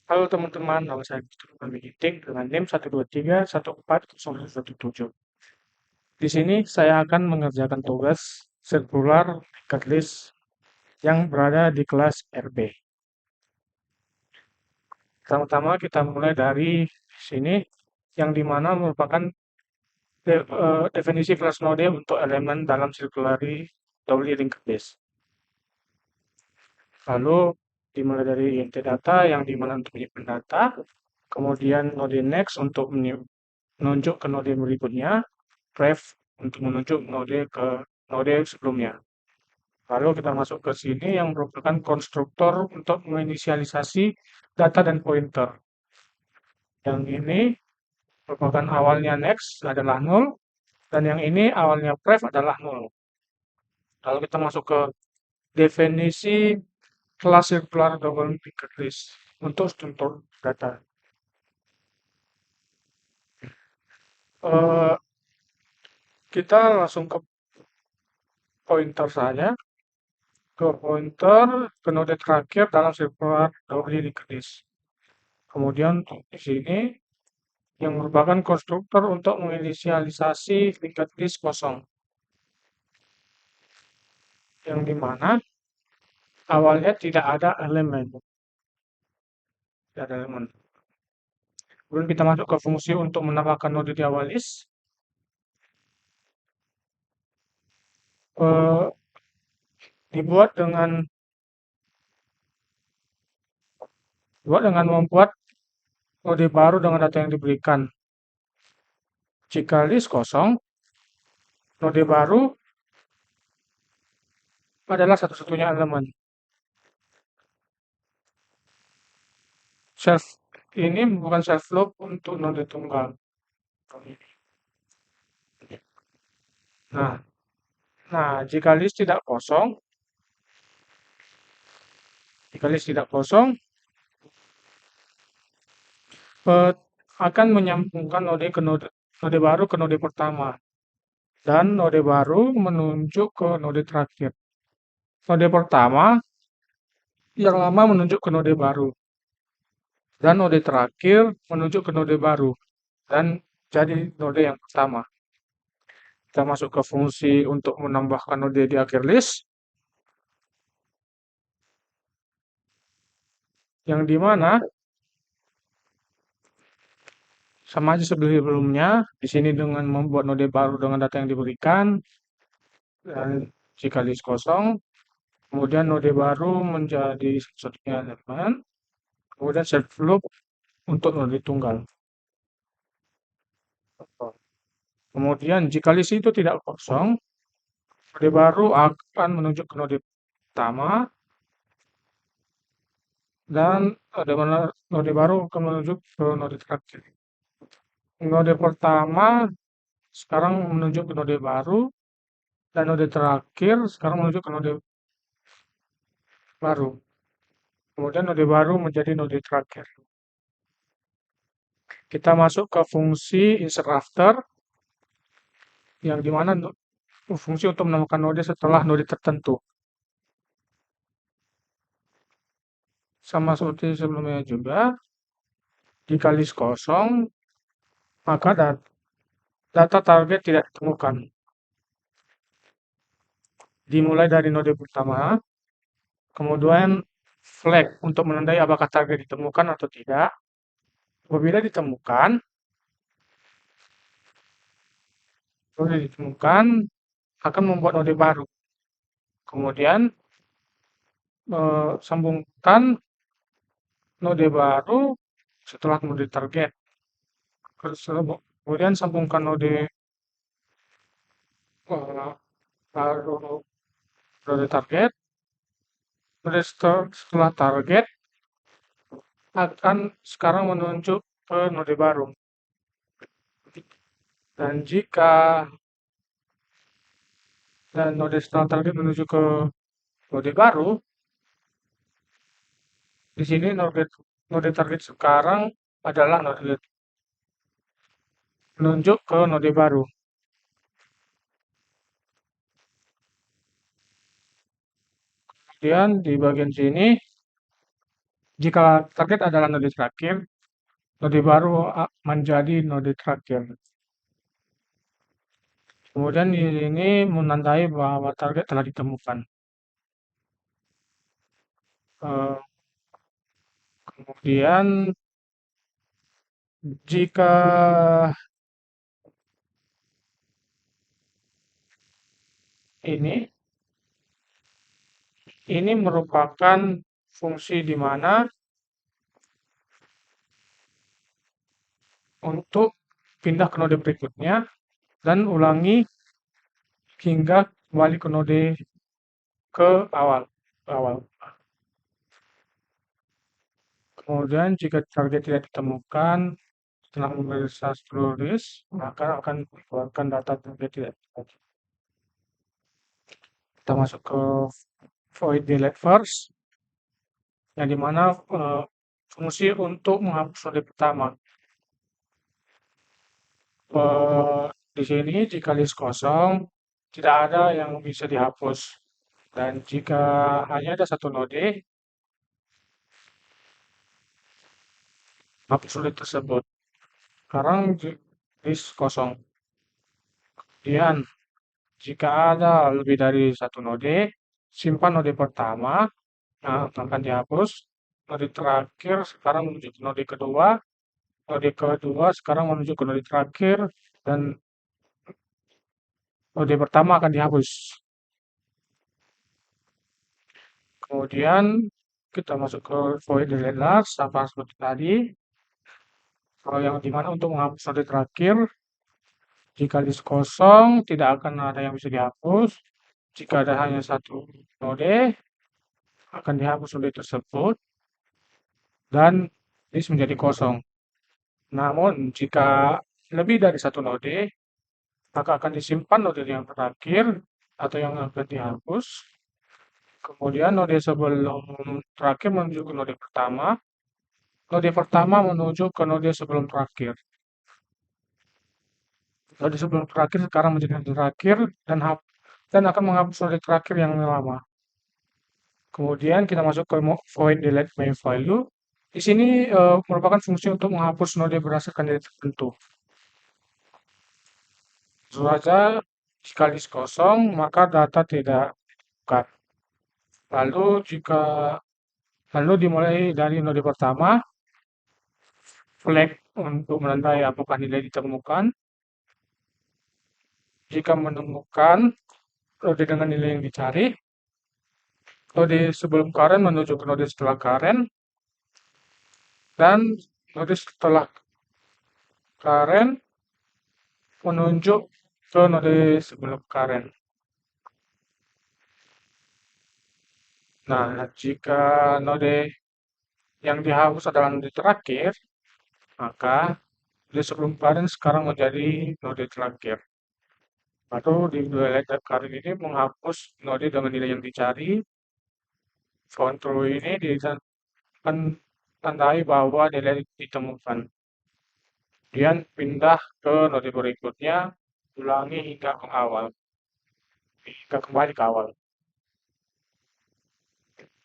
Halo teman-teman, nama saya Christopher Giting dengan NIM 123140117. Di sini saya akan mengerjakan tugas sirkular tingkat list yang berada di kelas RB. Pertama-tama kita mulai dari sini, yang dimana merupakan definisi kelas node untuk elemen dalam circulary doubly linked list. Lalu dimulai dari inti data yang dimana untuk menyimpan data, kemudian node next untuk menunjuk ke node berikutnya, ref untuk menunjuk node ke node sebelumnya. Lalu kita masuk ke sini yang merupakan konstruktor untuk menginisialisasi data dan pointer. Yang ini merupakan awalnya next adalah 0, dan yang ini awalnya ref adalah 0. Lalu kita masuk ke definisi kelas circular double linked list untuk struktur data. Eh, kita langsung ke pointer saja, ke pointer ke node terakhir dalam circular double linked list. Kemudian di sini yang merupakan konstruktor untuk menginisialisasi linked list kosong, yang dimana awalnya tidak ada elemen. Tidak ada elemen. Kemudian kita masuk ke fungsi untuk menambahkan node di awal list. Eh, dibuat dengan membuat node baru dengan data yang diberikan. Jika list kosong, node baru adalah satu-satunya elemen. Self ini bukan self loop untuk node tunggal. Nah, jika list tidak kosong, eh, akan menyambungkan node baru ke node pertama, dan node baru menunjuk ke node terakhir. Node pertama yang lama menunjuk ke node baru, dan node terakhir menunjuk ke node baru, dan jadi node yang pertama. Kita masuk ke fungsi untuk menambahkan node di akhir list, yang dimana sama aja sebelumnya. Di sini dengan membuat node baru dengan data yang diberikan, dan jika list kosong, kemudian node baru menjadi satu-satunya elemen, kemudian self loop untuk node tunggal. Kemudian jika list itu tidak kosong, node baru akan menunjuk ke node pertama, dan node baru akan menunjuk ke node terakhir. Node pertama sekarang menunjuk ke node baru, dan node terakhir sekarang menunjuk ke node baru. Kemudian node baru menjadi node terakhir. Kita masuk ke fungsi insert after, yang dimana fungsi untuk menambahkan node setelah node tertentu. Sama seperti sebelumnya juga, jika list kosong, maka data target tidak ditemukan. Dimulai dari node pertama, kemudian flag untuk menandai apakah target ditemukan atau tidak. Apabila ditemukan, akan membuat node baru. Kemudian sambungkan node baru setelah node target. Kemudian sambungkan node baru node target. Node setelah target akan sekarang menunjuk ke node baru. Dan node setelah target menuju ke node baru, di sini node target sekarang adalah node menunjuk ke node baru. Kemudian di bagian sini Jika target adalah node terakhir, node baru menjadi node terakhir. Kemudian ini menandai bahwa target telah ditemukan. Eh, Kemudian jika ini merupakan fungsi di mana untuk pindah ke node berikutnya dan ulangi hingga kembali ke node ke awal. awal. Kemudian jika target tidak ditemukan setelah memeriksa seluruh list, maka akan dikeluarkan data target tidak ditemukan. Kita masuk ke void delete first, yang dimana fungsi untuk menghapus node pertama. Di sini jika list kosong, tidak ada yang bisa dihapus. Dan jika hanya ada satu node, hapus node tersebut. Sekarang list kosong. Kemudian jika ada lebih dari satu node, simpan node pertama, nah, akan dihapus. Node terakhir sekarang menuju ke node kedua sekarang menuju ke node terakhir, dan node pertama akan dihapus. Kemudian kita masuk ke void delete last, sama seperti tadi. Kalau yang dimana untuk menghapus node terakhir, jika list kosong tidak akan ada yang bisa dihapus. Jika ada hanya satu node, akan dihapus node tersebut dan list menjadi kosong. Namun jika lebih dari satu node, maka akan disimpan node yang terakhir atau yang akan dihapus. Kemudian node sebelum terakhir menuju ke node pertama. Node pertama menuju ke node sebelum terakhir. Node sebelum terakhir sekarang menjadi node terakhir dan akan menghapus node terakhir yang lama. Kemudian kita masuk ke void delete main value. Di sini merupakan fungsi untuk menghapus node berdasarkan nilai tertentu. Tentu saja jika list kosong, maka data tidak bukan. Lalu dimulai dari node pertama, flag untuk menandai apakah nilai ditemukan. Jika menemukan node dengan nilai yang dicari, node sebelum current menuju ke node setelah current, dan node setelah current menunjuk ke node sebelum current. Nah, jika node yang dihapus adalah node terakhir, maka node sebelum current sekarang menjadi node terakhir. Lalu di delete current ini menghapus node dengan nilai yang dicari. Control ini akan tandai bahwa nilai ditemukan. Kemudian pindah ke node berikutnya, ulangi hingga ke awal, hingga kembali ke awal.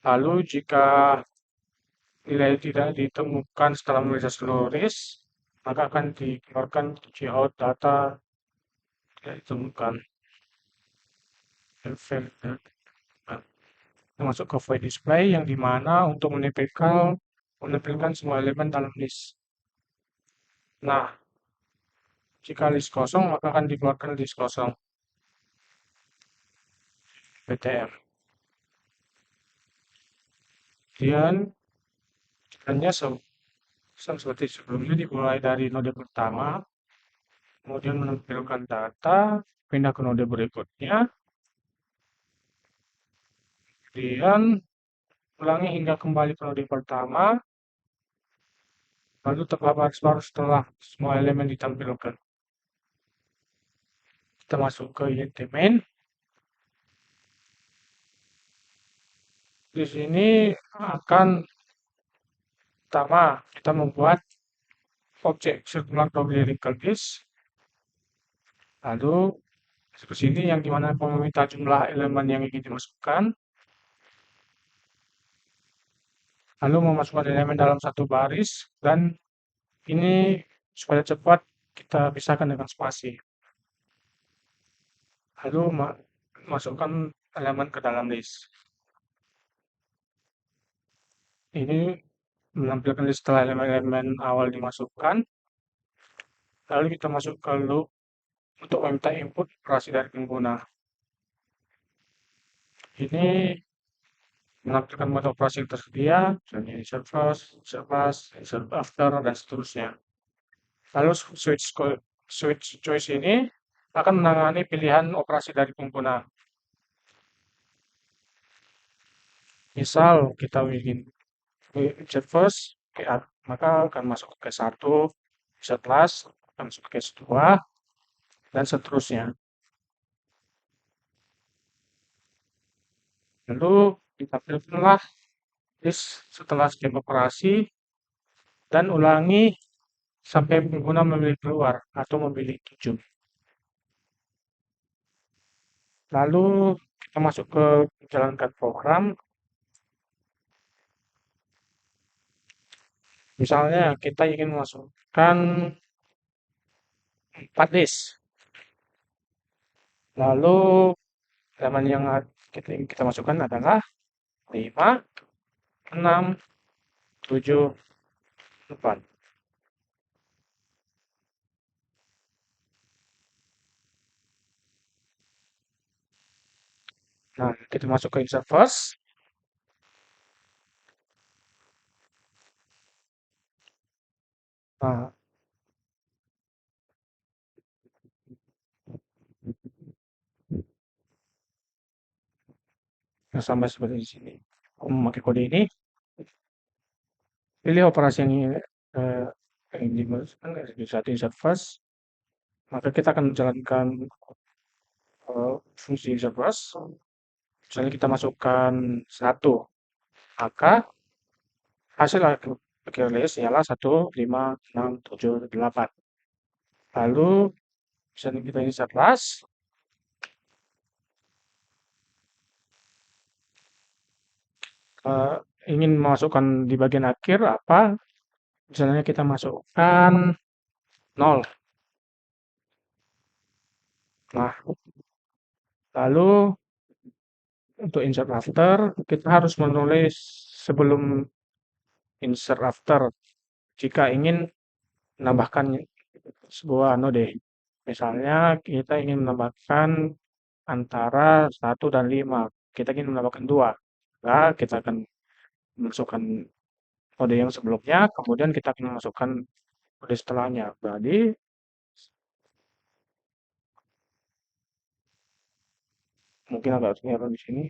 Lalu jika nilai tidak ditemukan setelah memeriksa seluruh list, maka akan dikeluarkan cout data tidak ditemukan. Masuk ke void display yang dimana untuk menempelkan semua elemen dalam list. Nah, jika list kosong, maka akan dikeluarkan list kosong. PTR. Kemudian, hanya seperti sebelumnya dimulai dari node pertama, kemudian menampilkan data, pindah ke node berikutnya, kemudian ulangi hingga kembali ke node pertama, lalu tetap baris baru setelah semua elemen ditampilkan. Kita masuk ke int main. Di sini akan pertama kita membuat objek circular numerical list. Lalu ke sini yang dimana meminta jumlah elemen yang ingin dimasukkan. lalu memasukkan elemen dalam satu baris, dan ini supaya cepat kita pisahkan dengan spasi. Lalu masukkan elemen ke dalam list. Ini menampilkan list setelah elemen-elemen awal dimasukkan. Lalu kita masuk ke loop untuk meminta input operasi dari pengguna. Ini menampilkan mode operasi yang tersedia, misalnya insert first, insert last, insert after, dan seterusnya. Lalu switch choice ini akan menangani pilihan operasi dari pengguna. Misal kita ingin insert first, maka akan masuk ke case 1, insert last, akan masuk ke case 2, dan seterusnya. Lalu ditampilkanlah list setelah setiap operasi dan ulangi sampai pengguna memilih keluar atau memilih 7. Lalu kita masuk ke menjalankan program. Misalnya kita ingin masukkan 4 list. Lalu elemen yang kita masukkan adalah 5, 6, 7, 8. Nah, kita masuk ke insert first. Nah, sampai seperti di sini. Memakai kode ini, pilih operasi yang dimasukkan di satu insert first. Maka kita akan menjalankan fungsi insert first. Misalnya kita masukkan 1, maka hasil akhir list ialah 1, 5, 6, 7, 8. Lalu misalnya kita insert last, ingin memasukkan di bagian akhir apa? Misalnya kita masukkan 0. Nah, lalu untuk insert after, kita harus menulis sebelum insert after jika ingin menambahkan sebuah node. Misalnya kita ingin menambahkan antara 1 dan 5. Kita ingin menambahkan 2. Maka kita akan masukkan kode yang sebelumnya, kemudian kita akan masukkan kode setelahnya. Jadi mungkin agak error di sini.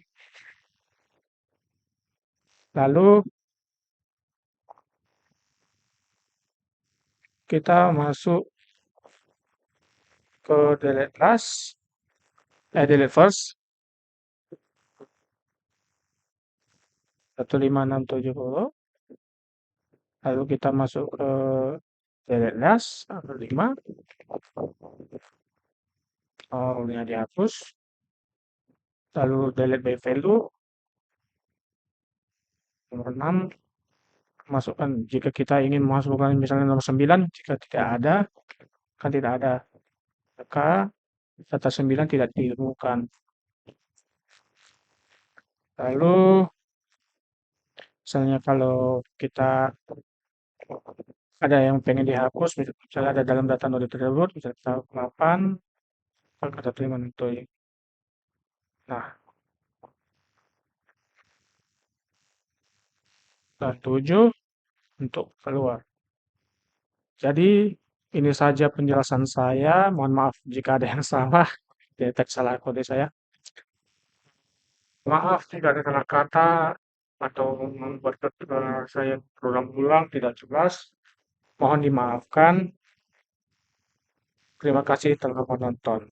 Lalu kita masuk ke delete last, delete first. 1, 5, 6, 7, 10. Lalu kita masuk ke delete last, 5. Rule-nya dihapus. Lalu delete by value. Nomor 6. Masukkan jika kita ingin memasukkan misalnya nomor 9, jika tidak ada, kan tidak ada, maka data 9 tidak ditemukan. Lalu misalnya kalau kita ada yang pengen dihapus, misalnya ada dalam data node tersebut, misalnya kita 8, maka kita terima itu. Nah, dan 7 untuk keluar. Jadi ini saja penjelasan saya. Mohon maaf jika ada yang salah. Deteksi salah kode saya. Maaf jika ada salah kata atau membuat saya program ulang tidak jelas. Mohon dimaafkan. Terima kasih telah menonton.